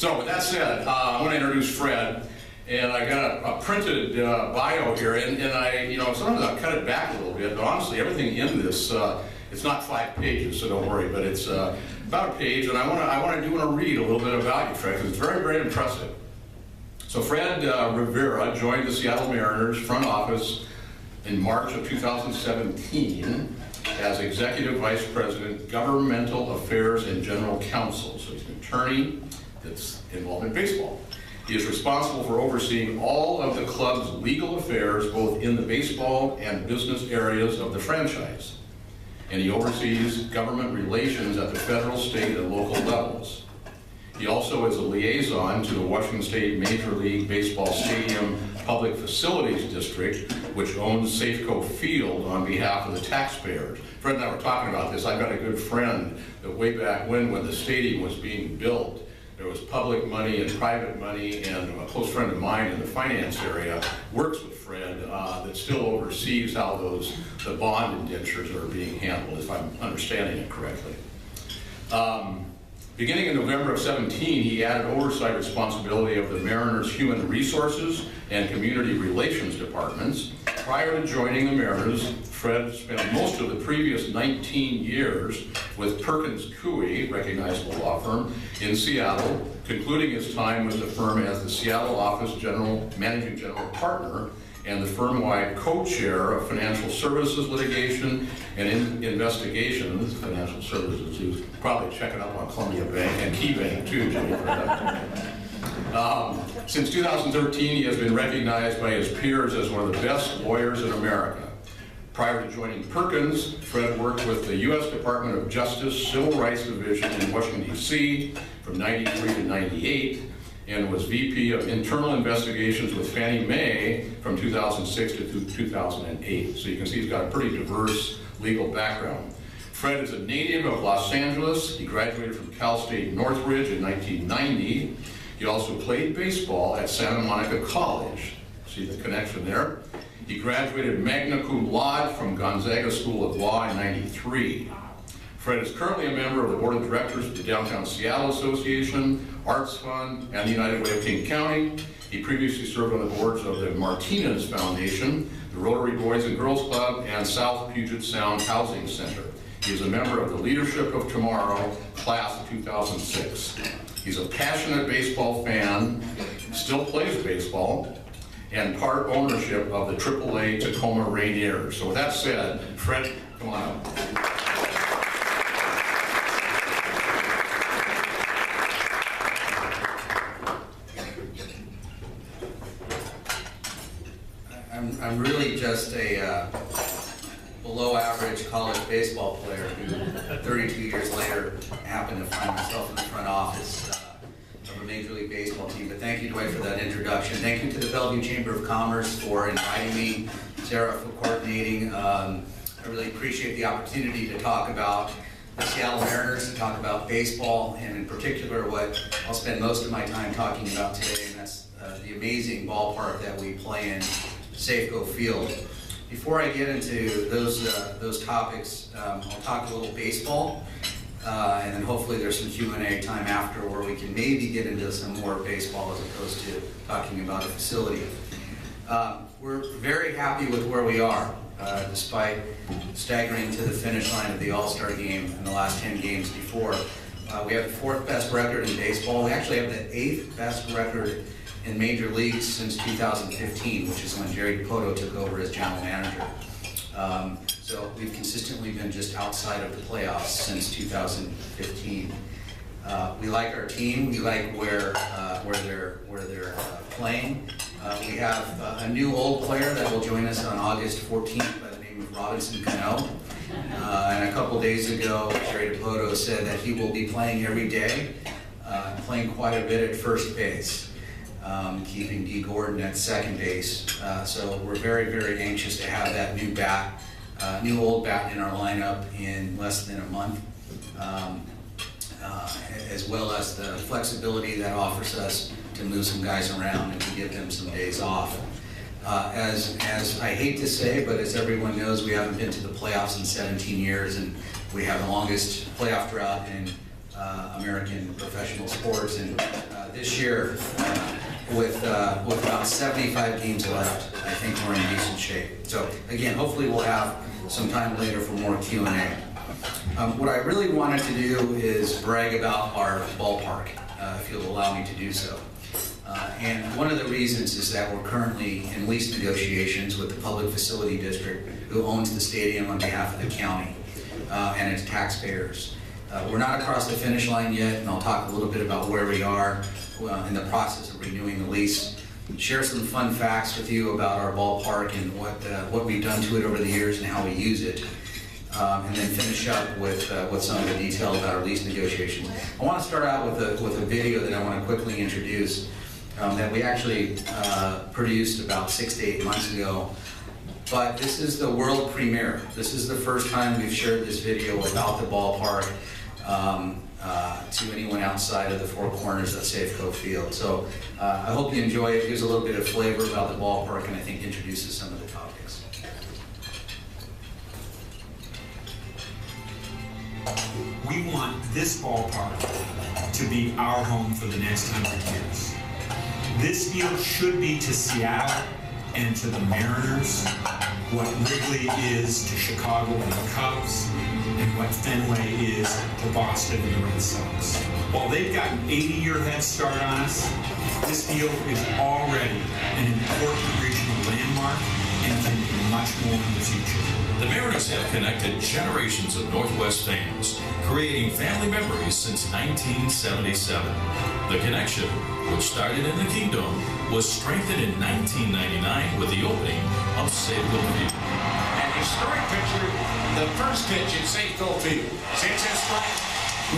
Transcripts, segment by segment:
So with that said, I want to introduce Fred, and I got a printed bio here, and I, sometimes I'll cut it back a little bit, but honestly, everything in this, it's not 5 pages, so don't worry, but it's about a page, and I want to read a little bit about you, Fred, because it's very, very impressive. So Fred Rivera joined the Seattle Mariners front office in March of 2017 as Executive Vice President, Governmental Affairs and General Counsel. So he's an attorney that's involved in baseball. He is responsible for overseeing all of the club's legal affairs, both in the baseball and business areas of the franchise. And he oversees government relations at the federal, state, and local levels. He also is a liaison to the Washington State Major League Baseball Stadium Public Facilities District, which owns Safeco Field on behalf of the taxpayers. Fred and I were talking about this. I've got a good friend that way back when the stadium was being built, there was public money and private money, and a close friend of mine in the finance area works with Fred that still oversees how the bond indentures are being handled, if I'm understanding it correctly. Beginning in November of 17, he added oversight responsibility of the Mariners' Human Resources and Community Relations departments. Prior to joining the Mariners, Fred spent most of the previous 19 years with Perkins Coie, recognizable law firm, in Seattle, concluding his time with the firm as the Seattle office managing general partner and the firm-wide co-chair of financial services litigation and investigations, financial services, who's probably checking up on Columbia Bank and Key Bank too, Jimmy. Since 2013, he has been recognized by his peers as one of the best lawyers in America. Prior to joining Perkins, Fred worked with the U.S. Department of Justice Civil Rights Division in Washington, D.C. from 93 to 98, and was VP of Internal Investigations with Fannie Mae from 2006 to 2008. So you can see he's got a pretty diverse legal background. Fred is a native of Los Angeles. He graduated from Cal State Northridge in 1990. He also played baseball at Santa Monica College. See the connection there? He graduated magna cum laude from Gonzaga School of Law in '93. Fred is currently a member of the Board of Directors of the Downtown Seattle Association, Arts Fund, and the United Way of King County. He previously served on the boards of the Martinez Foundation, the Rotary Boys and Girls Club, and South Puget Sound Housing Center. He is a member of the Leadership of Tomorrow, class of 2006. He's a passionate baseball fan, still plays baseball, and part ownership of the AAA Tacoma Rainiers. So with that said, Fred, come on up. I'm really just a below average college baseball player who 32 years later happened to find myself in the front office of a Major League Baseball team. But thank you, Dwight, for that introduction. Thank you to the Bellevue Chamber of Commerce for inviting me, Sarah for coordinating. I really appreciate the opportunity to talk about the Seattle Mariners, to talk about baseball, and in particular what I'll spend most of my time talking about today, and that's the amazing ballpark that we play in, Safeco Field. Before I get into those topics, I'll talk a little baseball, and then hopefully there's some Q&A time after where we can maybe get into some more baseball as opposed to talking about a facility. We're very happy with where we are, despite staggering to the finish line of the All-Star game in the last 10 games before. We have the 4th best record in baseball. We actually have the 8th best record in major leagues since 2015, which is when Jerry Dipoto took over as general manager. So we've consistently been just outside of the playoffs since 2015. We like our team. We like where they're playing. We have a new old player that will join us on August 14th by the name of Robinson Cano. And a couple days ago, Jerry Dipoto said that he will be playing every day, playing quite a bit at first base. Keeping D. Gordon at second base. So we're very, very anxious to have that new old bat in our lineup in less than a month, as well as the flexibility that offers us to move some guys around and to give them some days off. As I hate to say, but as everyone knows, we haven't been to the playoffs in 17 years, and we have the longest playoff drought in American professional sports. And this year, with about 75 games left, I think we're in decent shape. So again, hopefully we'll have some time later for more Q&A. What I really wanted to do is brag about our ballpark, if you'll allow me to do so. And one of the reasons is that we're currently in lease negotiations with the Public Facility District, who owns the stadium on behalf of the county and its taxpayers. We're not across the finish line yet, and I'll talk a little bit about where we are in the process of renewing the lease. Share some fun facts with you about our ballpark and what we've done to it over the years and how we use it. And then finish up with some of the detail about our lease negotiations. I want to start out with a video that I want to quickly introduce that we actually produced about 6 to 8 months ago. But this is the world premiere. This is the first time we've shared this video without the ballpark to anyone outside of the four corners of Safeco Field. So I hope you enjoy it. It gives a little bit of flavor about the ballpark, and I think introduces some of the topics. We want this ballpark to be our home for the next 100 years. This field should be to Seattle and to the Mariners what Wrigley is to Chicago and the Cubs, and what Fenway is to Boston and the Red Sox. While they've got an 80-year head start on us, this field is already an important regional landmark and can be much more in the future. The Mariners have connected generations of Northwest fans, creating family memories since 1977. The connection, which started in the Kingdom, was strengthened in 1999 with the opening of Safeco Field. An historic picture, the first pitch at Safeco Field. Sanchez strike.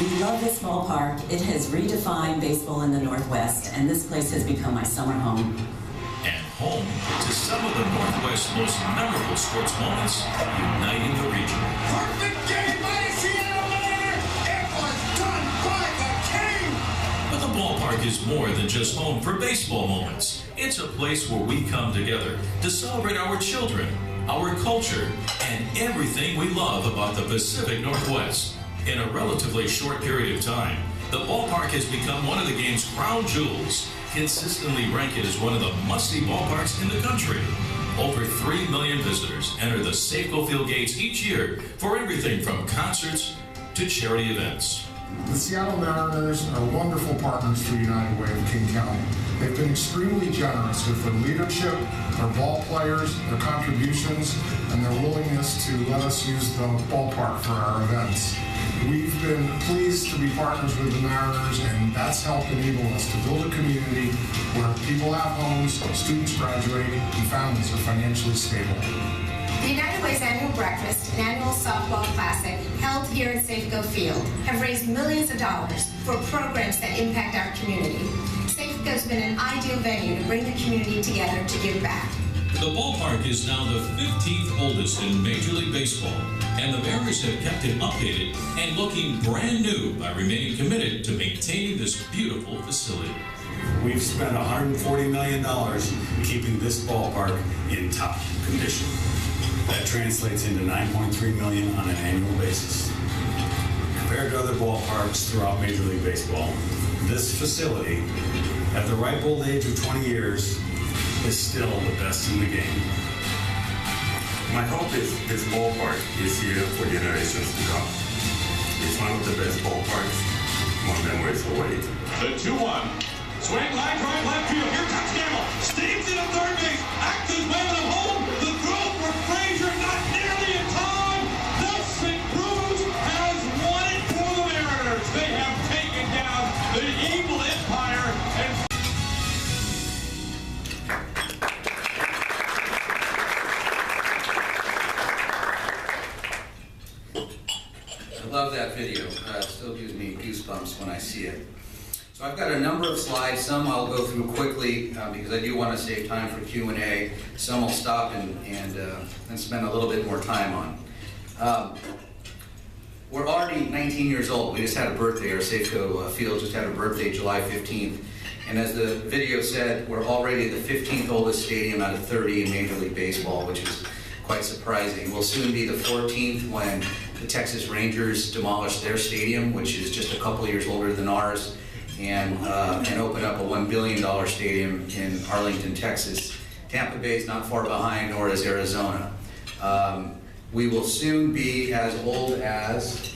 We love this ballpark. It has redefined baseball in the Northwest, and this place has become my summer home. And home to some of the Northwest's most memorable sports moments, uniting the region. Perfect game by the Seattle Mariners. It was done by the King. But the ballpark is more than just home for baseball moments. It's a place where we come together to celebrate our children, our culture, and everything we love about the Pacific Northwest. In a relatively short period of time, the ballpark has become one of the game's crown jewels, consistently ranked as one of the must-see ballparks in the country. Over 3 million visitors enter the Safeco Field gates each year for everything from concerts to charity events. The Seattle Mariners are wonderful partners for United Way of King County. They've been extremely generous with their leadership, their ball players, their contributions, and their willingness to let us use the ballpark for our events. We've been pleased to be partners with the Mariners, and that's helped enable us to build a community where people have homes, students graduate, and families are financially stable. The United Way's annual breakfast and annual softball classic, held here at Safeco Field, have raised millions of dollars for programs that impact our community. Safeco's been an ideal venue to bring the community together to give back. The ballpark is now the 15th oldest in Major League Baseball, and the Mariners have kept it updated and looking brand new by remaining committed to maintaining this beautiful facility. We've spent $140 million keeping this ballpark in top condition. That translates into $9.3 million on an annual basis. Compared to other ballparks throughout Major League Baseball, this facility, at the ripe old age of 20 years, is still the best in the game. My hope is this ballpark is here for generations to come. It's one of the best ballparks. More memories await. The 2-1. Swing, line drive, left field. Here comes Gamble. Steams into third base. Actors waving him home. The throw for Frazier, not nearly in time. The St. Cruz has won it for the Mariners. They have taken down the Eagle Empire and I love that video. It still gives me goosebumps when I see it. So I've got a number of slides. Some I'll go through quickly because I do want to save time for Q&A. Some I'll stop and spend a little bit more time on. We're already 19 years old. We just had a birthday. Our Safeco Field just had a birthday July 15th. And as the video said, we're already the 15th oldest stadium out of 30 in Major League Baseball, which is quite surprising. We'll soon be the 14th when The Texas Rangers demolished their stadium, which is just a couple years older than ours, and opened up a $1 billion stadium in Arlington, Texas. Tampa Bay is not far behind, nor is Arizona. We will soon be as old as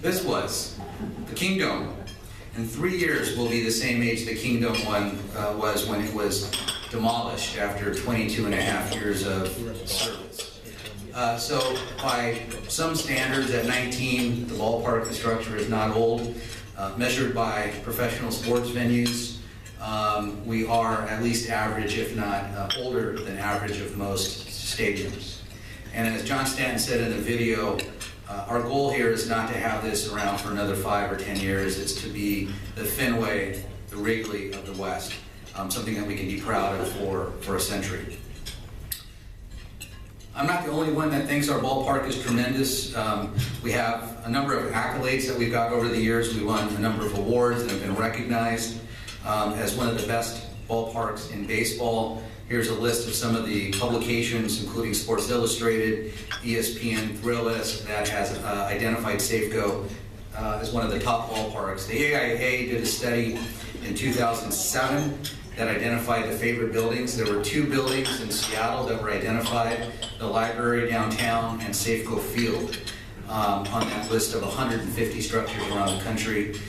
this was, the Kingdom. In 3 years, we'll be the same age the Kingdom was when it was demolished after 22 and a half years of service. So by some standards, at 19, the ballpark, the structure is not old. Measured by professional sports venues, we are at least average, if not older than average of most stadiums. And as John Stanton said in the video, our goal here is not to have this around for another 5 or 10 years. It's to be the Fenway, the Wrigley of the West, something that we can be proud of for a century. I'm not the only one that thinks our ballpark is tremendous. We have a number of accolades that we've got over the years. We won a number of awards and have been recognized as one of the best ballparks in baseball. Here's a list of some of the publications, including Sports Illustrated, ESPN, Thrillist, that has identified Safeco as one of the top ballparks. The AIA did a study in 2007 that identified the favorite buildings. There were 2 buildings in Seattle that were identified, the library downtown and Safeco Field, on that list of 150 structures around the country.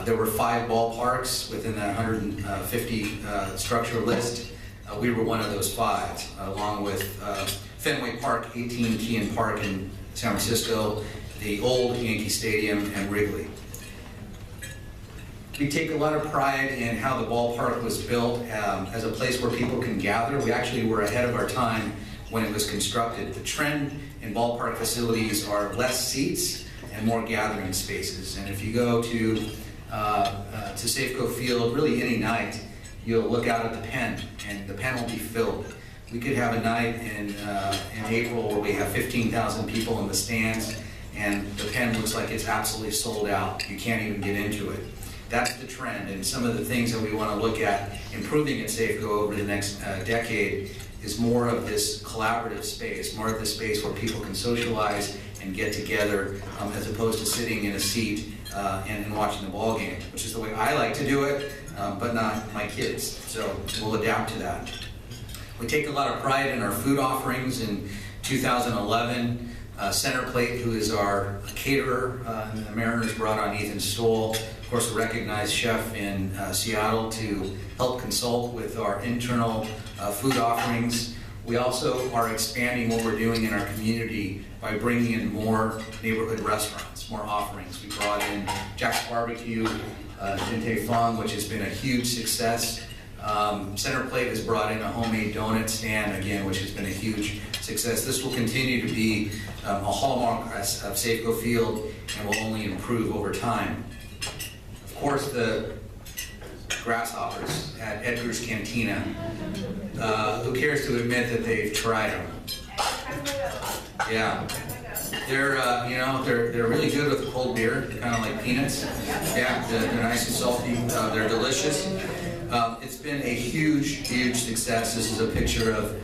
There were 5 ballparks within that 150 structure list. We were one of those 5, along with Fenway Park, AT&T Park in San Francisco, the old Yankee Stadium, and Wrigley. We take a lot of pride in how the ballpark was built as a place where people can gather. We actually were ahead of our time when it was constructed. The trend in ballpark facilities are less seats and more gathering spaces. And if you go to Safeco Field, really any night, you'll look out at the pen, and the pen will be filled. We could have a night in April where we have 15,000 people in the stands, and the pen looks like it's absolutely sold out. You can't even get into it. That's the trend, and some of the things that we want to look at improving at Safeco over the next decade is more of this collaborative space, more of this space where people can socialize and get together, as opposed to sitting in a seat and watching the ball game, which is the way I like to do it, but not my kids. So we'll adapt to that. We take a lot of pride in our food offerings. In 2011, Center Plate, who is our caterer, and the Mariners brought on Ethan Stoll, of course a recognized chef in Seattle, to help consult with our internal food offerings. We also are expanding what we're doing in our community by bringing in more neighborhood restaurants, more offerings. We brought in Jack's Barbecue, Din Tai Fung, which has been a huge success. Center Plate has brought in a homemade donut stand, again, which has been a huge success. This will continue to be a hallmark of Safeco Field and will only improve over time. Of course, the grasshoppers at Edgar's Cantina. Who cares to admit that they've tried them? Yeah. They're really good with cold beer, kind of like peanuts. Yeah, they're nice and salty. They're delicious. It's been a huge, huge success. This is a picture of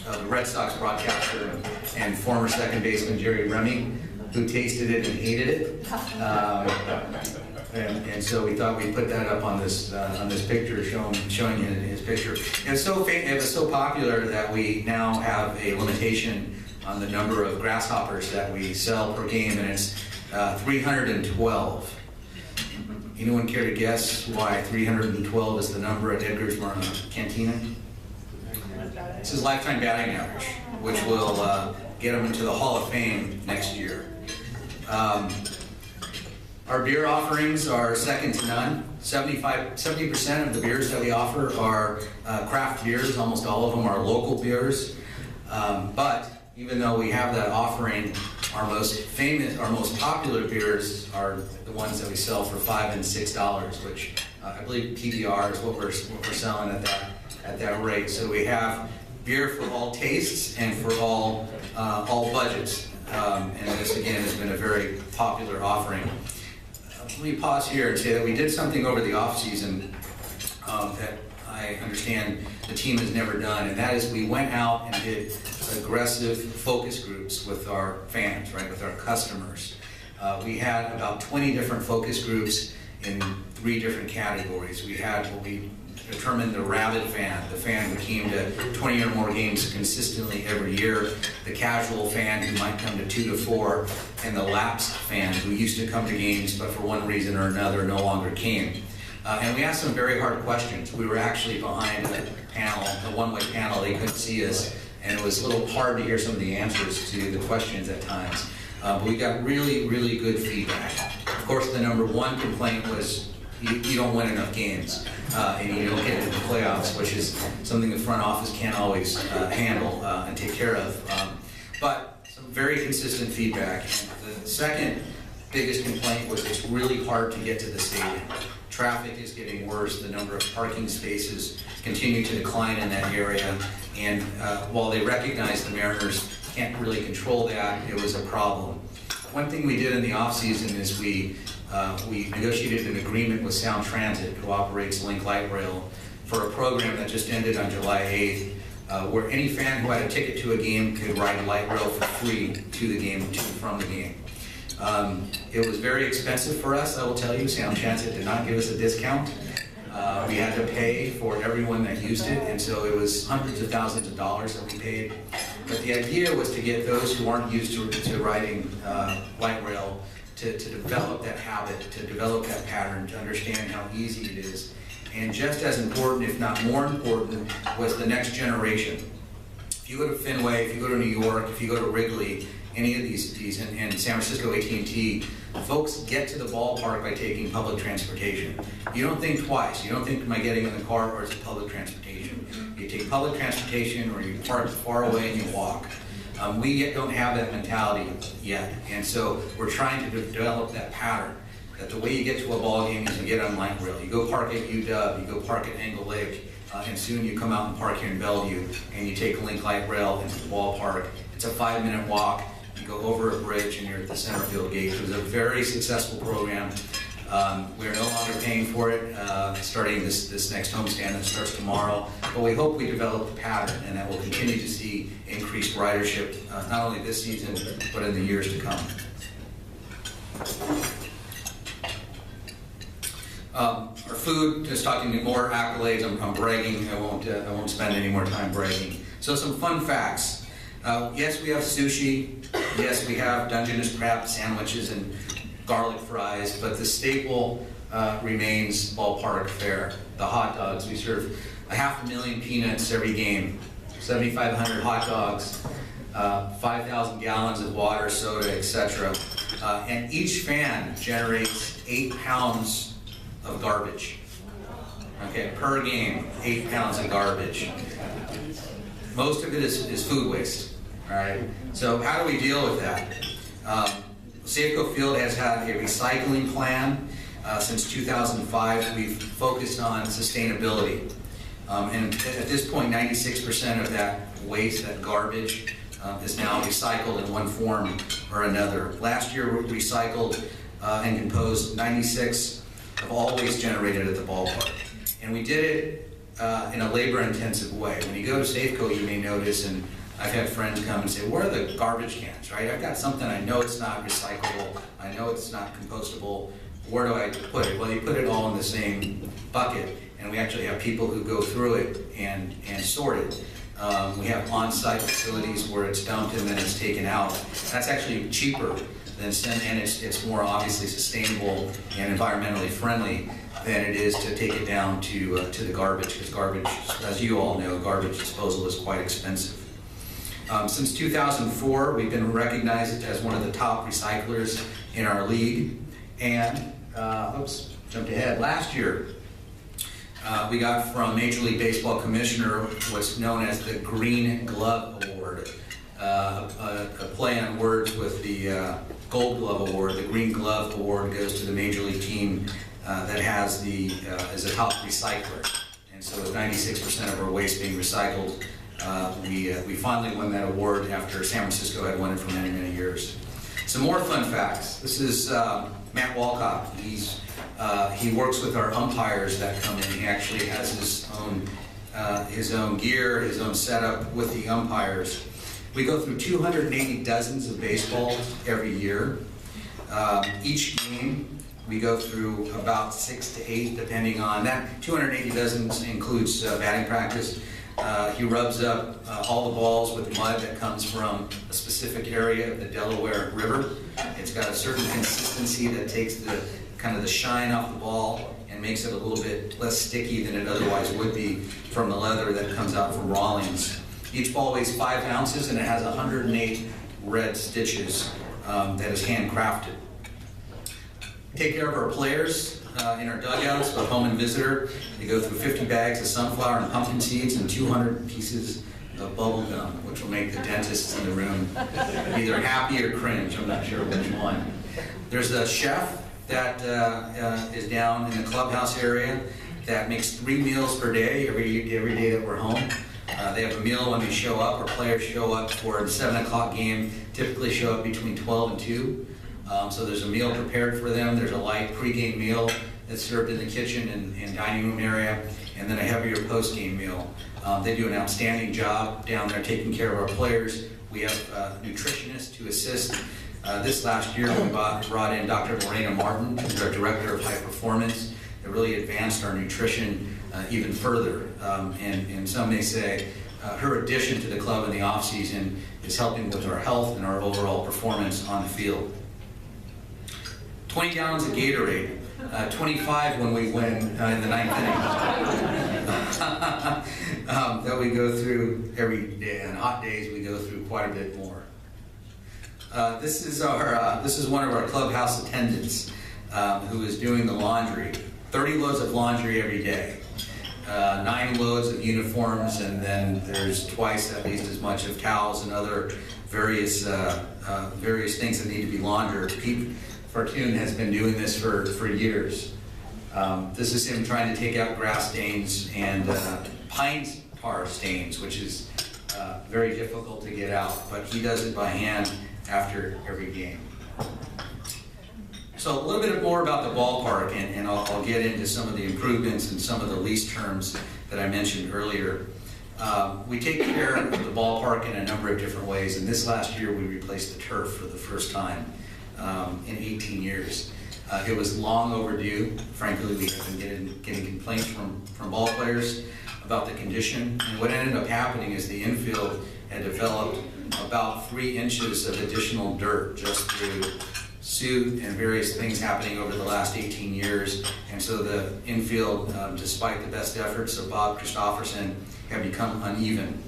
the Red Sox broadcaster and former second baseman Jerry Remy, who tasted it and hated it. And so we thought we'd put that up on this picture, showing you his picture. And it was so popular that we now have a limitation on the number of grasshoppers that we sell per game, and it's 312. Anyone care to guess why 312 is the number at Edgar's Cantina? It's his lifetime batting average, which will get him into the Hall of Fame next year. Our beer offerings are second to none. 70% of the beers that we offer are craft beers. Almost all of them are local beers. But even though we have that offering, our most popular beers are the ones that we sell for $5 and $6, which I believe PBR is what we're selling at that rate. So we have beer for all tastes and for all budgets. And this again has been a very popular offering. Let me pause here and say that we did something over the off season that I understand the team has never done, and that is we went out and did a aggressive focus groups with our fans, right, with our customers. We had about 20 different focus groups in 3 different categories. We had what we determined the rabid fan, the fan who came to 20 or more games consistently every year, the casual fan who might come to 2 to 4, and the lapsed fan who used to come to games but for one reason or another no longer came. And we asked some very hard questions. We were actually behind a panel, a one-way panel. They couldn't see us, and it was a little hard to hear some of the answers to the questions at times. But we got really, really good feedback. Of course, the number one complaint was you don't win enough games, and you don't get into the playoffs, which is something the front office can't always handle and take care of. But some very consistent feedback. And the second biggest complaint was it's really hard to get to the stadium. Traffic is getting worse. The number of parking spaces continue to decline in that area. And while they recognize the Mariners can't really control that, it was a problem. One thing we did in the offseason is we negotiated an agreement with Sound Transit, who operates Link Light Rail, for a program that just ended on July 8th, where any fan who had a ticket to a game could ride a light rail for free to the game, to and from the game. It was very expensive for us, I will tell you. Sound Transit did not give us a discount. We had to pay for everyone that used it, and so it was hundreds of thousands of dollars that we paid. But the idea was to get those who aren't used to riding light rail to develop that habit, to develop that pattern, to understand how easy it is. And just as important, if not more important, was the next generation. If you go to Fenway, if you go to New York, if you go to Wrigley, any of these in San Francisco, AT&T, folks get to the ballpark by taking public transportation. You don't think twice. You don't think, am I getting in the car or is it public transportation? You take public transportation or you park far away and you walk. We don't have that mentality yet, and so we're trying to develop that pattern, that the way you get to a ball game is you get on light rail. You go park at UW, you go park at Angle Lake, and soon you come out and park here in Bellevue, and you take Link Light Rail into the ballpark. It's a 5-minute walk. You go over a bridge and you're at the center field gate. It was a very successful program. We're no longer paying for it starting this next homestand that starts tomorrow, but we hope we develop a pattern and that we'll continue to see increased ridership not only this season but in the years to come. Our food, just talking more accolades, I'm bragging. I won't spend any more time bragging. So some fun facts. Yes, we have sushi. Yes, we have Dungeness crab sandwiches and garlic fries, but the staple remains ballpark fare. The hot dogs. We serve 500,000 peanuts every game, 7,500 hot dogs, 5,000 gallons of water, soda, etc. And each fan generates 8 pounds of garbage. Okay, per game, 8 pounds of garbage. Most of it is food waste. All right. So how do we deal with that? Safeco Field has had a recycling plan since 2005. We've focused on sustainability, and at this point, 96% of that waste, that garbage, is now recycled in one form or another. Last year, we recycled and composed 96 of all waste generated at the ballpark, and we did it in a labor-intensive way. When you go to Safeco, you may notice, and I've had friends come and say, where are the garbage cans, right? I've got something, I know it's not recyclable, I know it's not compostable, where do I put it? Well, you put it all in the same bucket, and we actually have people who go through it and sort it. We have on-site facilities where it's dumped and then it's taken out. That's actually cheaper than, and it's more obviously sustainable and environmentally friendly than it is to take it down to the garbage, because garbage, as you all know, garbage disposal is quite expensive. Since 2004, we've been recognized as one of the top recyclers in our league. And, oops, jumped ahead. Last year, we got from Major League Baseball Commissioner what's known as the Green Glove Award, a play on words with the Gold Glove Award. The Green Glove Award goes to the Major League team that has is a top recycler. And so with 96% of our waste being recycled, we finally won that award after San Francisco had won it for many, many years. Some more fun facts. This is Matt Walcott. He works with our umpires that come in. He actually has his own gear, his own setup with the umpires. We go through 280 dozens of baseballs every year. Each game, we go through about 6 to 8, depending on that. 280 dozens includes batting practice. He rubs up all the balls with mud that comes from a specific area of the Delaware River. It's got a certain consistency that takes the kind of the shine off the ball and makes it a little bit less sticky than it otherwise would be from the leather that comes out from Rawlings. Each ball weighs 5 ounces and it has 108 red stitches that is handcrafted. Take care of our players in our dugouts, both home and visitor. They go through 50 bags of sunflower and pumpkin seeds and 200 pieces of bubble gum, which will make the dentists in the room either happy or cringe. I'm not sure which one. There's a chef that is down in the clubhouse area that makes 3 meals per day, every day that we're home. They have a meal when we show up. Our players show up for the 7 o'clock game, typically show up between 12 and 2. So there's a meal prepared for them. There's a light pregame meal that's served in the kitchen and dining room area, and then a heavier postgame meal. They do an outstanding job down there taking care of our players. We have nutritionists to assist. This last year we brought in Dr. Lorena Martin, who's our Director of High Performance, that really advanced our nutrition even further. And some may say her addition to the club in the off-season is helping with our health and our overall performance on the field. 20 gallons of Gatorade, 25 when we win in the 9th inning. That we go through every day. On hot days, we go through quite a bit more. This is one of our clubhouse attendants who is doing the laundry. 30 loads of laundry every day. 9 loads of uniforms, and then there's twice at least as much of towels and other various things that need to be laundered. Pete Fortune has been doing this for years. This is him trying to take out grass stains and pine tar stains, which is very difficult to get out, but he does it by hand after every game. So a little bit more about the ballpark, and I'll get into some of the improvements and some of the lease terms that I mentioned earlier. We take care of the ballpark in a number of different ways, and this last year we replaced the turf for the first time in 18 years. It was long overdue. Frankly, we have been getting complaints from ball players about the condition, and what ended up happening is the infield had developed about 3 inches of additional dirt just through suit and various things happening over the last 18 years, and so the infield, despite the best efforts of Bob Christofferson, have become uneven.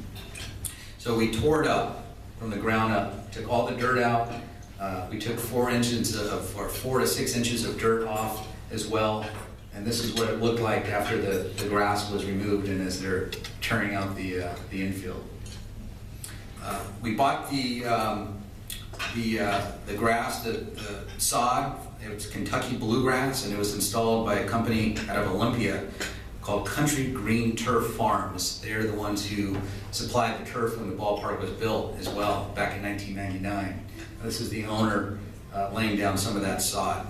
So we tore it up from the ground up, took all the dirt out. We took 4 to 6 inches of dirt off as well, and this is what it looked like after the grass was removed and as they're turning out the infield. We bought the grass, the sod. It was Kentucky bluegrass, and it was installed by a company out of Olympia called Country Green Turf Farms. They're the ones who supplied the turf when the ballpark was built as well, back in 1999. This is the owner laying down some of that sod.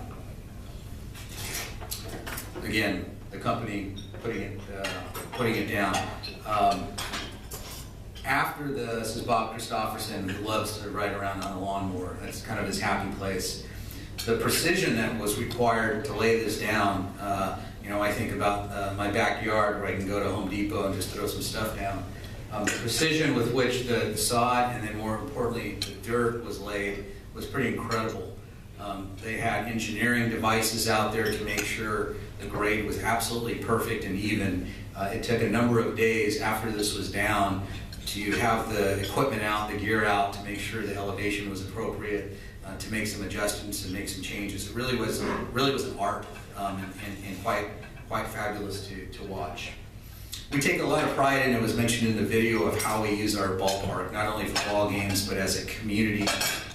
Again, the company putting it down. After this is Bob Christofferson, who loves to ride around on a lawnmower. That's kind of his happy place. The precision that was required to lay this down, I think about my backyard where I can go to Home Depot and just throw some stuff down. The precision with which the sod, and then more importantly, the dirt was laid was pretty incredible. They had engineering devices out there to make sure the grade was absolutely perfect and even. It took a number of days after this was down to have the equipment out, the gear out, to make sure the elevation was appropriate, to make some adjustments and make some changes. It really was an art, and quite fabulous to watch. We take a lot of pride, and it was mentioned in the video, of how we use our ballpark, not only for ball games, but as a community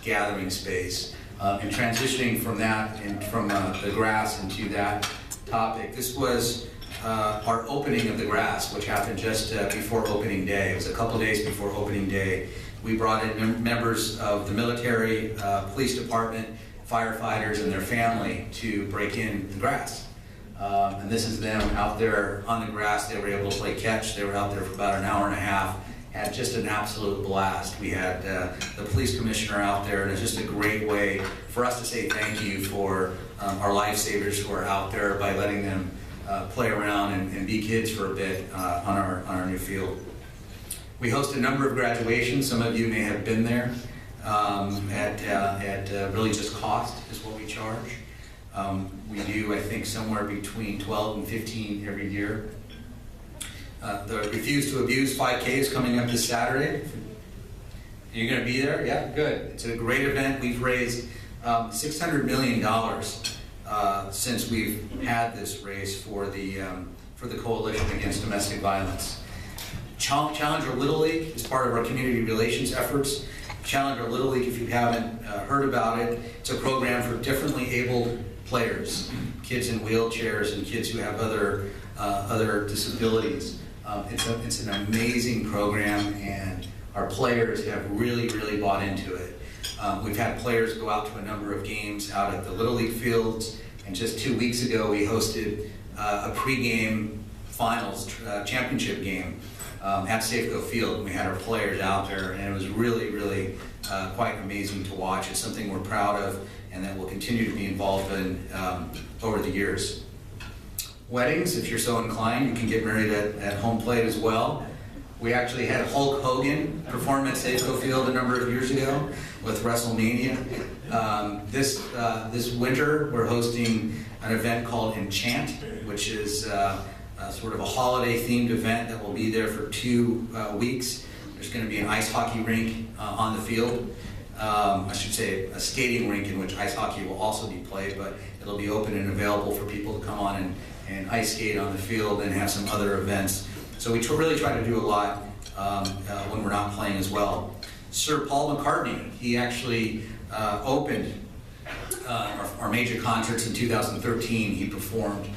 gathering space. And transitioning from that, and from the grass into that topic, this was our opening of the grass, which happened just before opening day. It was a couple days before opening day. We brought in members of the military, police department, firefighters, and their family to break in the grass. And this is them out there on the grass. They were able to play catch. They were out there for about an hour and a half, had just an absolute blast. We had the police commissioner out there, and it's just a great way for us to say thank you for our lifesavers who are out there by letting them play around and be kids for a bit on our new field. We host a number of graduations. Some of you may have been there. At really just cost is what we charge. We do, I think, somewhere between 12 and 15 every year. The Refuse to Abuse 5K is coming up this Saturday. You're going to be there? Yeah, good. It's a great event. We've raised $600 million since we've had this race for the Coalition Against Domestic Violence. Challenger Little League is part of our community relations efforts. Challenger Little League, if you haven't heard about it, it's a program for differently abled players, kids in wheelchairs and kids who have other disabilities. It's an amazing program, and our players have really bought into it. We've had players go out to a number of games out at the Little League fields, and just 2 weeks ago we hosted a pregame finals championship game at Safeco Field, and we had our players out there, and it was really quite amazing to watch. It's something we're proud of and that we'll continue to be involved in over the years. Weddings, if you're so inclined, you can get married at home plate as well. We actually had Hulk Hogan perform at Safeco Field a number of years ago with WrestleMania. This winter, we're hosting an event called Enchant, which is sort of a holiday-themed event that will be there for 2 weeks. There's going to be an ice hockey rink on the field. I should say a skating rink in which ice hockey will also be played, but it'll be open and available for people to come on and ice skate on the field and have some other events. So we really try to do a lot when we're not playing as well. Sir Paul McCartney, he actually opened our major concerts in 2013. He performed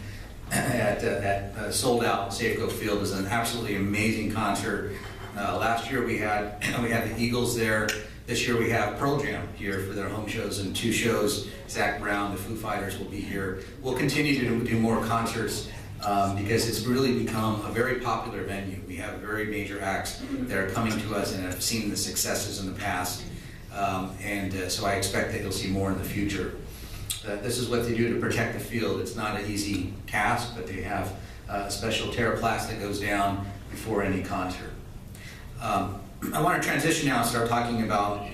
at sold out Safeco Field. It was an absolutely amazing concert. Last year we had the Eagles there. This year we have Pearl Jam here for their home shows and 2 shows. Zach Brown, the Foo Fighters will be here. We'll continue to do more concerts because it's really become a very popular venue. We have very major acts that are coming to us and have seen the successes in the past. So I expect that you'll see more in the future. This is what they do to protect the field. It's not an easy task, but they have a special TerraPlast that goes down before any concert. I want to transition now and start talking about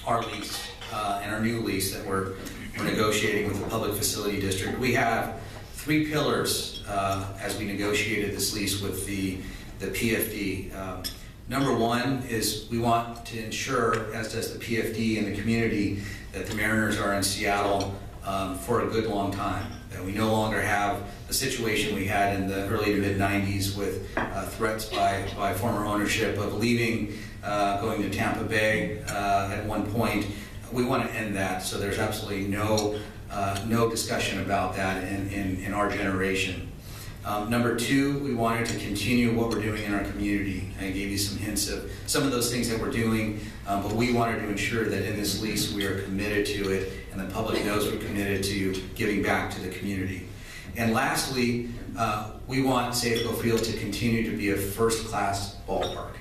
our lease and our new lease that we're negotiating with the Public Facility District. We have 3 pillars as we negotiated this lease with the PFD. Number 1 is we want to ensure, as does the PFD and the community, that the Mariners are in Seattle for a good long time. That we no longer have the situation we had in the early to mid-90s with threats by former ownership of leaving, going to Tampa Bay at one point. We want to end that, so there's absolutely no discussion about that in our generation. Number 2, we wanted to continue what we're doing in our community. I gave you some hints of some of those things that we're doing, but we wanted to ensure that in this lease we are committed to it, and the public knows we're committed to giving back to the community. And lastly, we want Safeco Field to continue to be a first-class ballpark.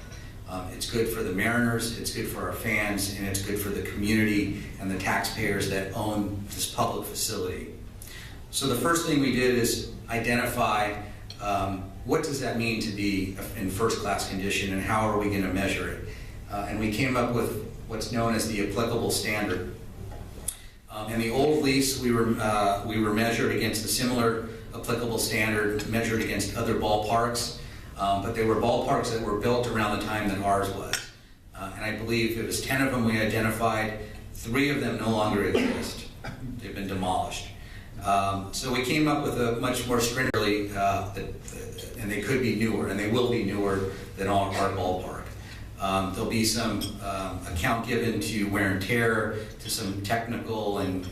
It's good for the Mariners, it's good for our fans, and it's good for the community and the taxpayers that own this public facility. So the first thing we did is identify what does that mean to be in first-class condition, and how are we going to measure it? And we came up with what's known as the applicable standard. In the old lease, we were measured against a similar applicable standard, measured against other ballparks, but they were ballparks that were built around the time that ours was. And I believe it was 10 of them we identified. 3 of them no longer exist. They've been demolished. So we came up with a much more stringent, and they could be newer, and they will be newer than our ballpark. There'll be some account given to wear and tear, to some technical and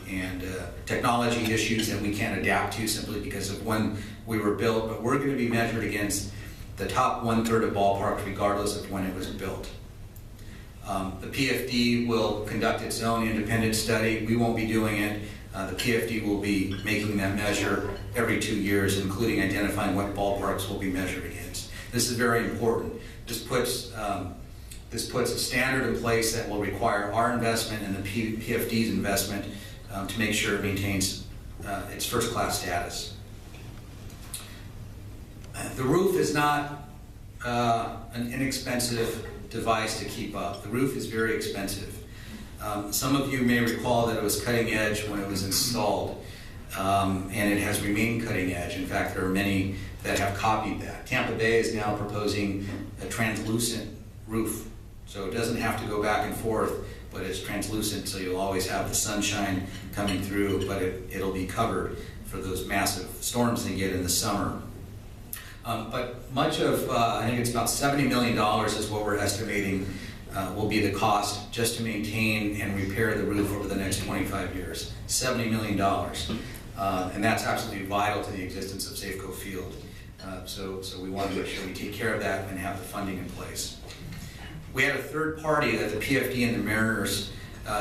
technology issues that we can't adapt to simply because of when we were built, but we're going to be measured against the top 1/3 of ballparks regardless of when it was built. The PFD will conduct its own independent study. We won't be doing it. The PFD will be making that measure every 2 years, including identifying what ballparks will be measured against. This is very important. This puts a standard in place that will require our investment and the PFD's investment to make sure it maintains its first-class status. The roof is not an inexpensive device to keep up. The roof is very expensive. Some of you may recall that it was cutting edge when it was installed, and it has remained cutting edge. In fact, there are many that have copied that. Tampa Bay is now proposing a translucent roof, so it doesn't have to go back and forth, but it's translucent, so you'll always have the sunshine coming through, but it'll be covered for those massive storms they get in the summer. But much of, I think it's about $70 million is what we're estimating will be the cost just to maintain and repair the roof over the next 25 years. $70 million. And that's absolutely vital to the existence of Safeco Field. So we want to make sure we take care of that and have the funding in place. We had a third party that the PFD and the Mariners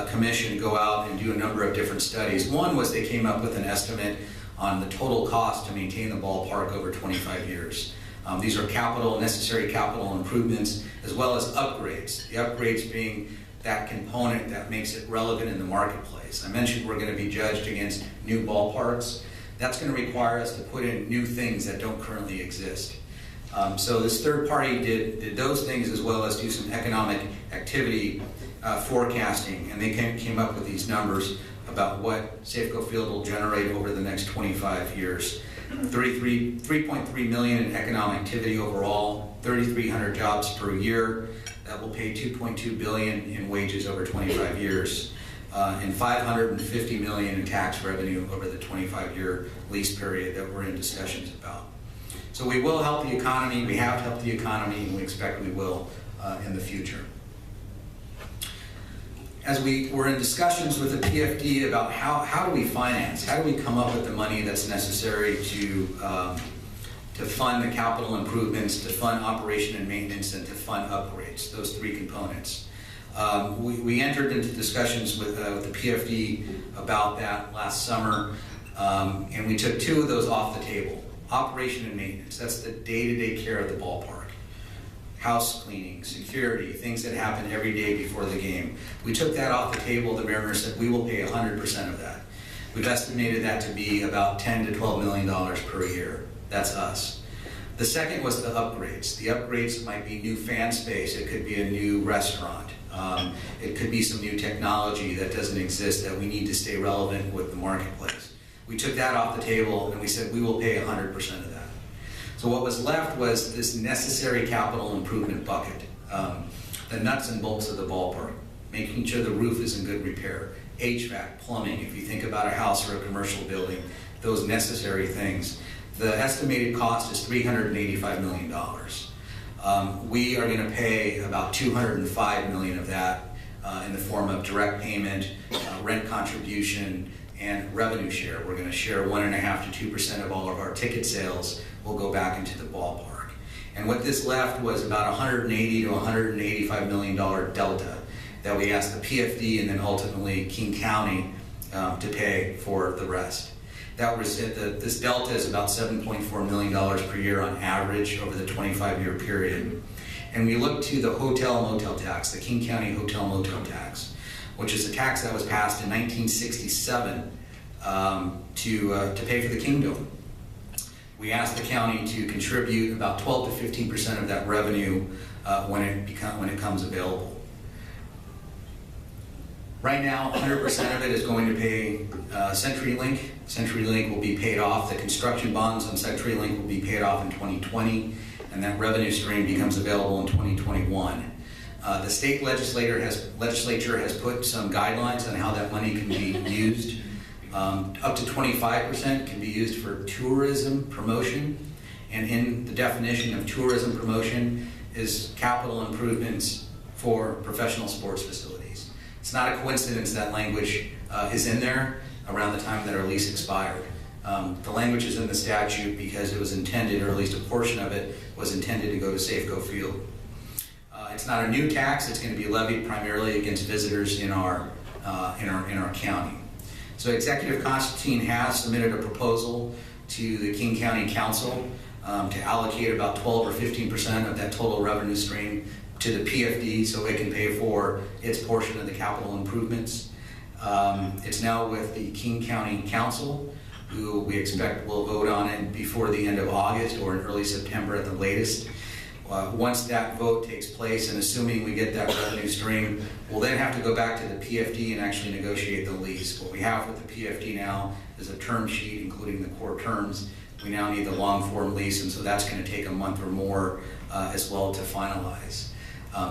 Commission go out and do a number of different studies. One was they came up with an estimate on the total cost to maintain the ballpark over 25 years. These are necessary capital improvements, as well as upgrades. The upgrades being that component that makes it relevant in the marketplace. I mentioned we're going to be judged against new ballparks. That's going to require us to put in new things that don't currently exist. So this third party did those things, as well as do some economic activity forecasting, and they came up with these numbers about what Safeco Field will generate over the next 25 years. 3.3 million in economic activity overall, 3,300 jobs per year. That will pay 2.2 billion in wages over 25 years, and 550 million in tax revenue over the 25-year lease period that we're in discussions about. So we will help the economy. We have helped the economy, and we expect we will in the future. As we were in discussions with the PFD about how do we finance, how do we come up with the money that's necessary to fund the capital improvements, to fund operation and maintenance, and to fund upgrades, those three components. We entered into discussions with the PFD about that last summer, and we took two of those off the table. Operation and maintenance, that's the day-to-day care of the ballpark. House cleaning, security, things that happen every day before the game. We took that off the table. The Mariners said we will pay 100% of that. We've estimated that to be about $10 to $12 million per year. That's us. The second was the upgrades. The upgrades might be new fan space. It could be a new restaurant. It could be some new technology that doesn't exist that we need to stay relevant with the marketplace. We took that off the table and we said we will pay 100% of that. So what was left was this necessary capital improvement bucket, the nuts and bolts of the ballpark, making sure the roof is in good repair, HVAC, plumbing, if you think about a house or a commercial building, those necessary things. The estimated cost is $385 million. We are going to pay about $205 million of that in the form of direct payment, rent contribution, and revenue share. We're going to share 1.5% to 2% of all of our ticket sales will go back into the ballpark. And what this left was about $180 to $185 million delta that we asked the PFD and then ultimately King County to pay for the rest. That was this delta is about $7.4 million per year on average over the 25-year period. And we look to the hotel-motel tax, the King County hotel-motel tax, which is a tax that was passed in 1967 to pay for the kingdom. We asked the county to contribute about 12 to 15% of that revenue when it comes available. Right now, 100% of it is going to pay CenturyLink. CenturyLink will be paid off. The construction bonds on CenturyLink will be paid off in 2020, and that revenue stream becomes available in 2021. The state legislature has put some guidelines on how that money can be used. Up to 25% can be used for tourism promotion, and in the definition of tourism promotion is capital improvements for professional sports facilities. It's not a coincidence that language is in there around the time that our lease expired. The language is in the statute because it was intended, or at least a portion of it, was intended to go to Safeco Field. It's not a new tax. It's going to be levied primarily against visitors in our county. So Executive Constantine has submitted a proposal to the King County Council to allocate about 12 or 15% of that total revenue stream to the PFD so it can pay for its portion of the capital improvements. It's now with the King County Council, who we expect will vote on it before the end of August or in early September at the latest. Once that vote takes place, and assuming we get that revenue stream, we'll then have to go back to the PFD and actually negotiate the lease. What we have with the PFD now is a term sheet, including the core terms. We now need the long form lease, and so that's going to take a month or more as well to finalize.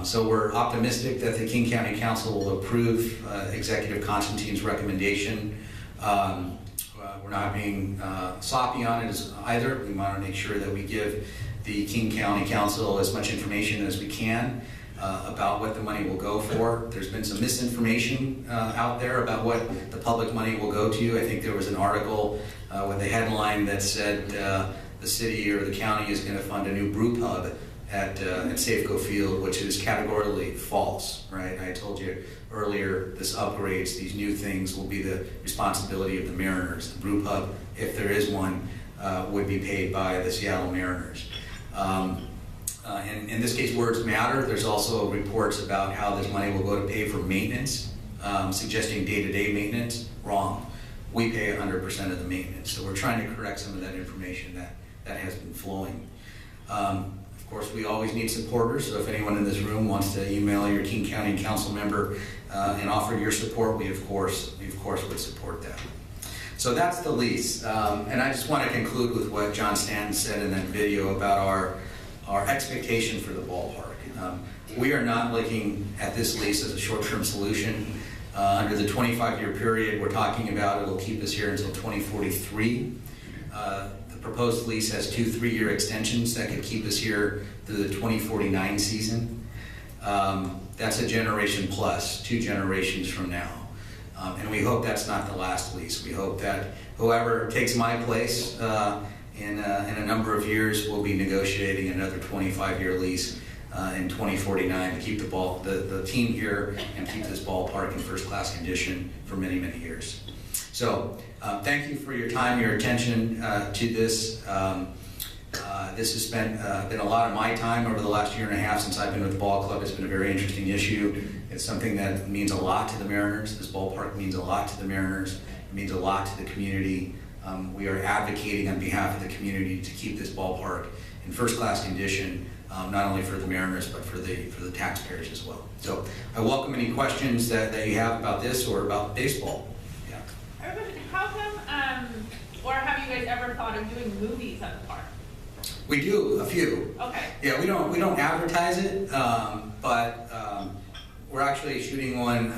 So we're optimistic that the King County Council will approve Executive Constantine's recommendation. We're not being sloppy on it either. We want to make sure that we give the King County Council as much information as we can about what the money will go for. There's been some misinformation out there about what the public money will go to. I think there was an article with a headline that said the city or the county is going to fund a new brew pub at Safeco Field, which is categorically false, right? I told you earlier, this upgrades, these new things will be the responsibility of the Mariners. The brew pub, if there is one, would be paid by the Seattle Mariners. In this case, words matter. There's also reports about how this money will go to pay for maintenance, suggesting day-to-day maintenance. Wrong. We pay 100% of the maintenance. So we're trying to correct some of that information that has been flowing. Of course, we always need supporters, so if anyone in this room wants to email your King County Council member and offer your support, we of course would support that. So that's the lease. And I just want to conclude with what John Stanton said in that video about our expectation for the ballpark. We are not looking at this lease as a short-term solution. Under the 25-year period we're talking about, it will keep us here until 2043. The proposed lease has 2 3-year extensions that could keep us here through the 2049 season. That's a generation plus, 2 generations from now. And we hope that's not the last lease. We hope that whoever takes my place in a number of years will be negotiating another 25-year lease in 2049 to keep the team here and keep this ballpark in first-class condition for many, many years. So thank you for your time, your attention to this. This has been a lot of my time over the last 1.5 years since I've been with the ball club. It's been a very interesting issue. It's something that means a lot to the Mariners. This ballpark means a lot to the Mariners. It means a lot to the community. We are advocating on behalf of the community to keep this ballpark in first-class condition, not only for the Mariners, but for the taxpayers as well. So I welcome any questions that you have about this or about baseball. Yeah. How come, or have you guys ever thought of doing movies at the park? We do, a few. Okay. Yeah, we don't advertise it, but we're actually shooting one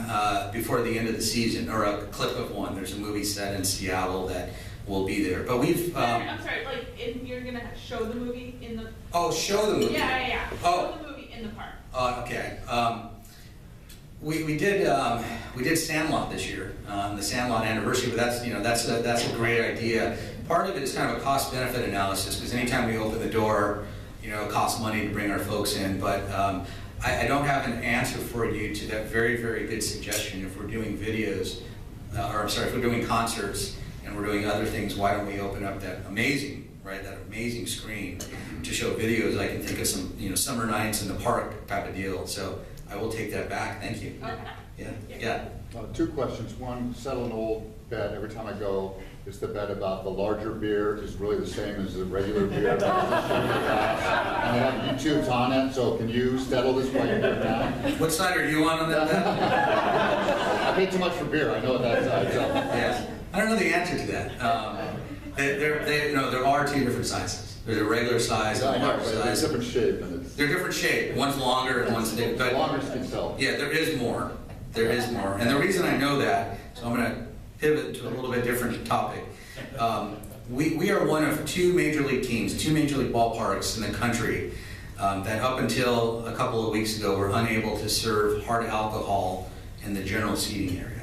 before the end of the season, or a clip of one. There's a movie set in Seattle that will be there. But we've... I'm sorry, like, you're going to show the movie in the... Oh, show the movie? Yeah. Oh. Show the movie in the park. Okay. We did Sandlot this year, the Sandlot anniversary, but that's a great idea. Part of it is kind of a cost-benefit analysis, because anytime we open the door, it costs money to bring our folks in. But I don't have an answer for you to that very, very good suggestion. If we're doing videos, if we're doing concerts and we're doing other things, why don't we open up that amazing screen to show videos? I can think of some, summer nights in the park type of deal. So I will take that back. Thank you. Okay. Yeah. 2 questions. One, settle an old bet. Every time I go, it's the bet about the larger beer is really the same as the regular beer. And they have YouTube's on it, so can you settle this while you're here now? What side are you on that bet? I pay too much for beer. I know what that side. So. Yes. I don't know the answer to that. There are 2 different sizes. There's a regular size and a large size. It's different shape. And they're different shape. One's longer and one's thick. But longer can sell. Yeah, there is more. There is more. And the reason I know that, so I'm going to pivot to a little bit different topic. We are one of 2 major league teams, 2 major league ballparks in the country that up until a couple of weeks ago were unable to serve hard alcohol in the general seating area.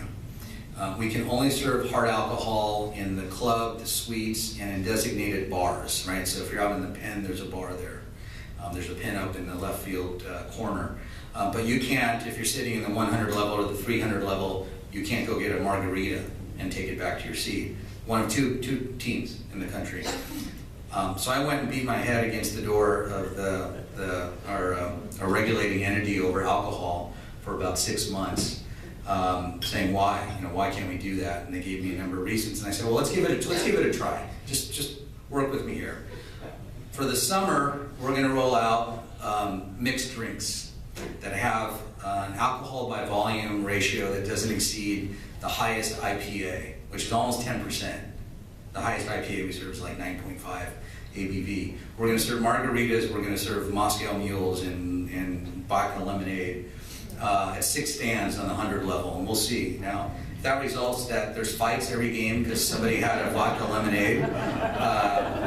We can only serve hard alcohol in the club, the suites, and in designated bars, right? So if you're out in the pen, there's a bar there. There's a pen up in the left field corner. But you can't, if you're sitting in the 100 level or the 300 level, you can't go get a margarita and take it back to your seat. One of two teams in the country. So I went and beat my head against the door of our regulating entity over alcohol for about 6 months, saying why can't we do that? And they gave me a number of reasons, and I said, well, let's give it a try. Just work with me here. For the summer, we're going to roll out mixed drinks that have an alcohol by volume ratio that doesn't exceed the highest IPA, which is almost 10%. The highest IPA we serve is like 9.5 ABV. We're going to serve margaritas, we're going to serve Moscow mules and vodka lemonade at 6 stands on the 100 level, and we'll see. Now, if that results that there's fights every game because somebody had a vodka lemonade,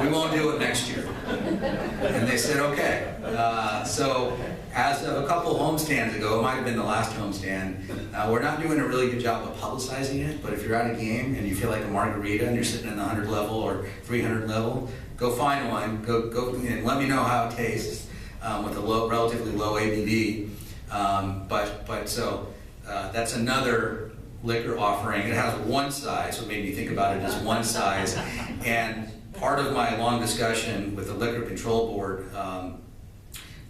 we won't do it next year. And they said, okay. So as of a couple homestands ago, it might have been the last homestand, we're not doing a really good job of publicizing it, but if you're at a game and you feel like a margarita and you're sitting in the 100 level or 300 level, go find one, go and let me know how it tastes with a relatively low ABV. So that's another liquor offering. It has one size, what made me think about it is one size. And part of my long discussion with the Liquor Control Board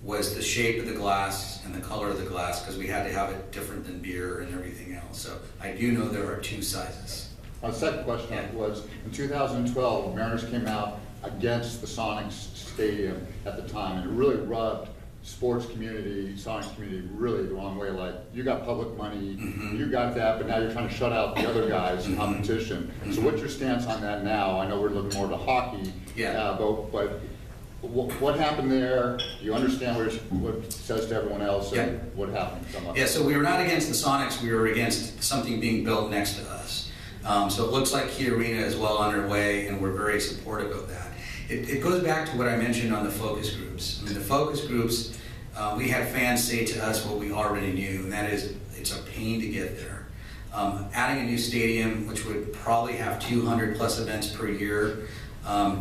was the shape of the glass and the color of the glass, because we had to have it different than beer and everything else. So I do know there are 2 sizes. My second question was, in 2012, Mariners came out against the Sonics Stadium at the time, and it really rubbed sports community, Sonics community, really the wrong way. Like, you got public money, you got that, but now you're trying to shut out the other guys in competition. So what's your stance on that now? I know we're looking more to hockey, but what happened there? Do you understand what it says to everyone else, and what happened? So we were not against the Sonics, we were against something being built next to us. So it looks like Key Arena is well underway, and we're very supportive of that. It goes back to what I mentioned on the focus groups. I mean, the focus groups, we had fans say to us what we already knew, and that is it's a pain to get there. Adding a new stadium, which would probably have 200 plus events per year,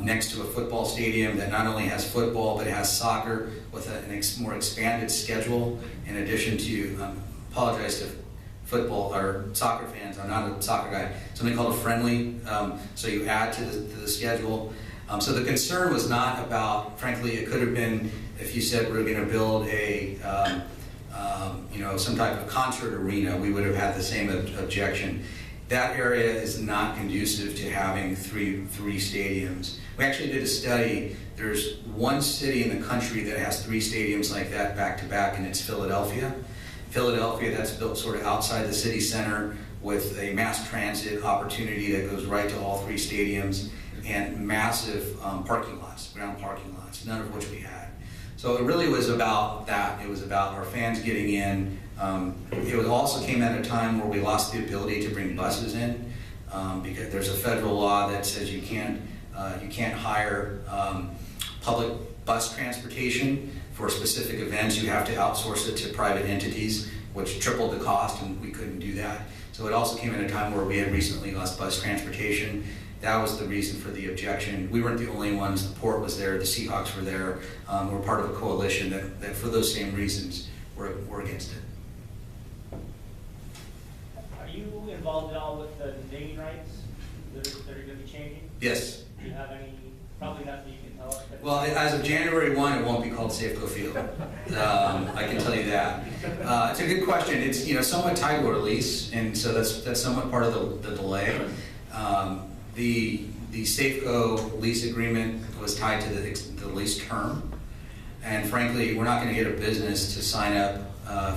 next to a football stadium that not only has football, but it has soccer with a more expanded schedule, in addition to, apologize to football or soccer fans, I'm not a soccer guy, something called a friendly, so you add to the schedule. So the concern was not about, frankly, it could have been if you said we're going to build a, some type of concert arena, we would have had the same objection. That area is not conducive to having three stadiums. We actually did a study. There's one city in the country that has 3 stadiums like that back to back, and it's Philadelphia. Philadelphia, that's built sort of outside the city center with a mass transit opportunity that goes right to all 3 stadiums, and massive parking lots, ground parking lots, none of which we had. So it really was about that. It was about our fans getting in. It also came at a time where we lost the ability to bring buses in, because there's a federal law that says you can't hire public bus transportation for specific events. You have to outsource it to private entities, which tripled the cost, and we couldn't do that. So it also came at a time where we had recently lost bus transportation. That was the reason for the objection. We weren't the only ones. The Port was there, the Seahawks were there. We're part of a coalition that for those same reasons, we're against it. Are you involved at all with the naming rights that are going to be changing? Yes. Do you have any, probably nothing you can tell us? Well, as of January 1, it won't be called Safeco Field. I can tell you that. It's a good question. It's somewhat tied to our lease, and so that's somewhat part of the delay. The Safeco lease agreement was tied to the lease term, and frankly, we're not going to get a business to sign up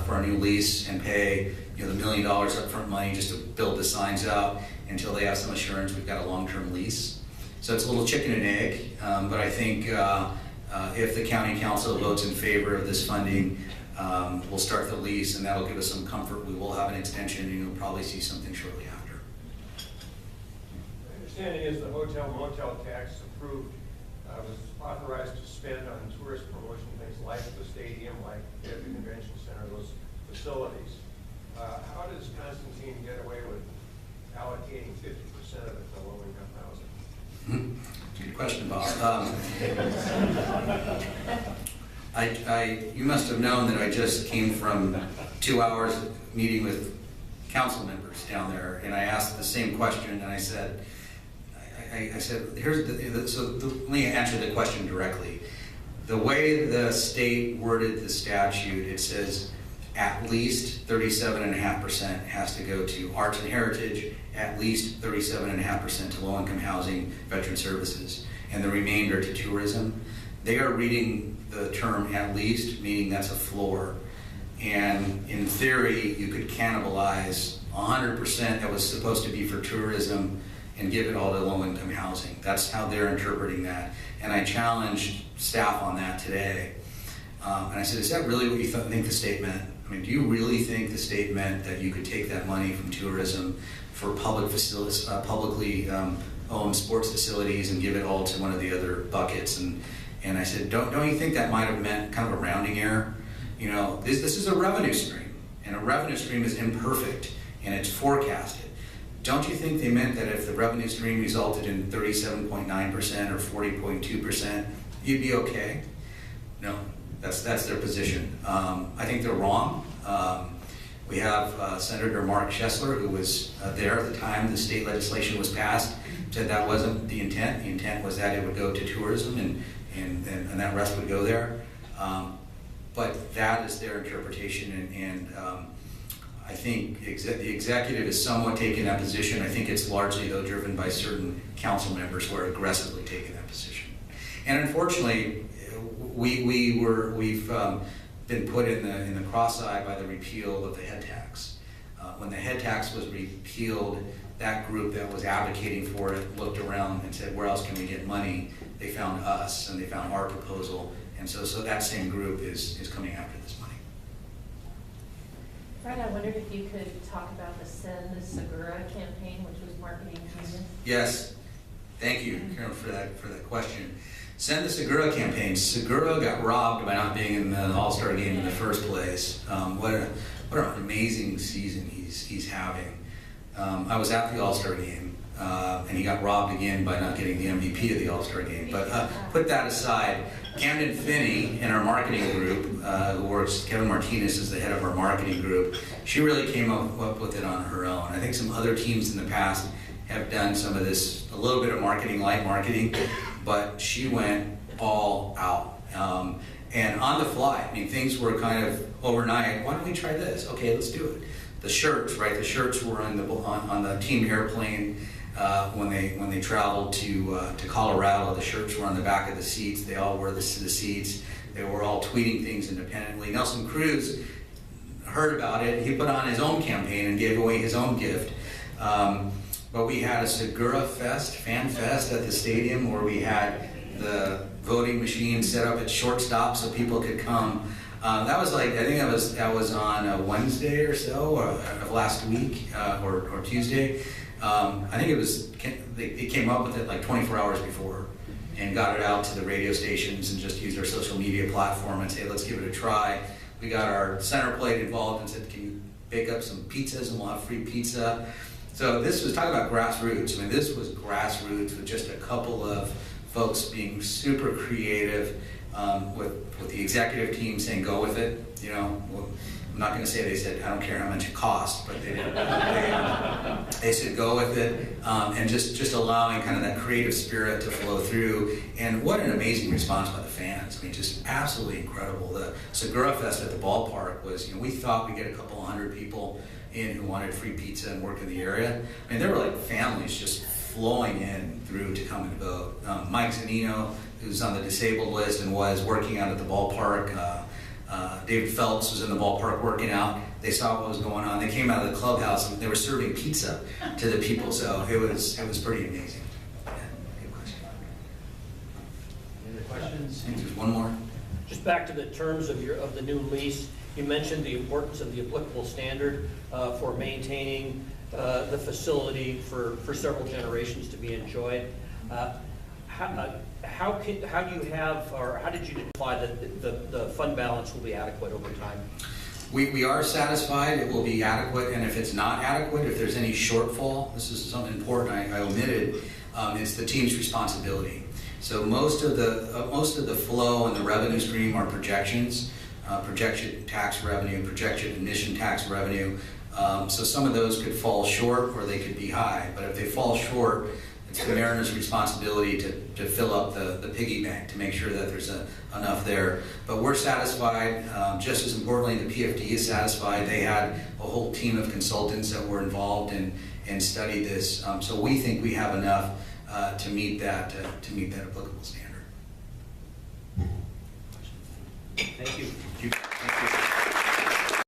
for a new lease and pay the $1 million upfront money just to build the signs out until they have some assurance we've got a long-term lease. So it's a little chicken and egg, but I think if the county council votes in favor of this funding, we'll start the lease, and that'll give us some comfort. We will have an extension, and you'll probably see something shortly after. My understanding is the hotel motel tax approved was authorized to spend on tourist promotion things like the stadium, like the convention center, those facilities. How does Constantine get away with allocating 50% of it to low-income housing? Good question, Bob. You must have known that I just came from 2 hours meeting with council members down there, and I asked the same question, and I said, I said, let me answer the question directly. The way the state worded the statute, it says at least 37.5% has to go to arts and heritage, at least 37.5% to low-income housing, veteran services, and the remainder to tourism. They are reading the term at least, meaning that's a floor. And in theory, you could cannibalize 100% that was supposed to be for tourism and give it all to low-income housing. That's how they're interpreting that. And I challenged staff on that today. And I said, is that really what you think the state meant? I mean, do you really think the state meant that you could take that money from tourism for public facilities, publicly owned sports facilities and give it all to one of the other buckets? And I said, don't you think that might have meant kind of a rounding error? You know, this is a revenue stream, and a revenue stream is imperfect, and it's forecasted. Don't you think they meant that if the revenue stream resulted in 37.9% or 40.2%, you'd be okay? No, that's their position. I think they're wrong. We have Senator Mark Schessler, who was there at the time the state legislation was passed, said that wasn't the intent. The intent was that it would go to tourism and that rest would go there. But that is their interpretation, and I think the executive is somewhat taking that position. I think it's largely, though, driven by certain council members who are aggressively taking that position. And unfortunately, we've been put in the cross-eye by the repeal of the head tax. When the head tax was repealed, that group that was advocating for it looked around and said, where else can we get money? They found us, and they found our proposal. And so that same group is coming after this money. Fred, I wondered if you could talk about the Send the Segura campaign, which was marketing campaign. Yes, thank you, Karen, for that question. Send the Segura campaign. Segura got robbed by not being in the All-Star game in the first place. What an amazing season he's having. I was at the All-Star game, and he got robbed again by not getting the MVP of the All-Star game. But put that aside, Camden Finney in our marketing group, who works, Kevin Martinez is the head of our marketing group, she really came up with it on her own. I think some other teams in the past have done some of this, a little bit of marketing, light marketing, but she went all out. And on the fly, I mean, things were kind of overnight. Why don't we try this? Okay, let's do it. The shirts, right? The shirts were on the team airplane when they traveled to Colorado. The shirts were on the back of the seats. They all wore this to the seats. They were all tweeting things independently. Nelson Cruz heard about it. He put on his own campaign and gave away his own gift. But we had a Segura Fest, Fan Fest at the stadium, where we had the voting machine set up at shortstop so people could come. That was like, I think that was on a Wednesday or so of last week, or Tuesday. I think they came up with it like 24 hours before and got it out to the radio stations and just used our social media platform and say, let's give it a try. We got our center plate involved and said, can you bake up some pizzas and we'll have free pizza. So this was talking about grassroots. I mean, this was grassroots with just a couple of folks being super creative, with the executive team saying, go with it. You know, I'm not going to say they said, I don't care how much it costs, but they did. They said, go with it, and just allowing kind of that creative spirit to flow through. And what an amazing response by the fans. I mean, just absolutely incredible. The Segura Fest at the ballpark was, you know, we thought we'd get a couple hundred people in who wanted free pizza and work in the area. I mean, there were like families just flowing in through to come and vote. Mike Zanino, who's on the disabled list and was working out at the ballpark. David Phelps was in the ballpark working out. They saw what was going on. They came out of the clubhouse and they were serving pizza to the people. So it was pretty amazing. Yeah, good question. Any other questions? I think there's one more. Just back to the terms of the new lease. You mentioned the importance of the applicable standard for maintaining the facility for several generations to be enjoyed. How do you have, or how did you imply that the fund balance will be adequate over time? We are satisfied it will be adequate, and if it's not adequate, if there's any shortfall, this is something important I omitted, it's the team's responsibility. So most of the flow and the revenue stream are projections, projected tax revenue, projected admission tax revenue. So some of those could fall short or they could be high, but if they fall short, it's the Mariners' responsibility to fill up the piggy bank, to make sure that there's enough there. But we're satisfied. Just as importantly, the PFD is satisfied. They had a whole team of consultants that were involved and studied this. So we think we have enough to meet that applicable standard. Thank you.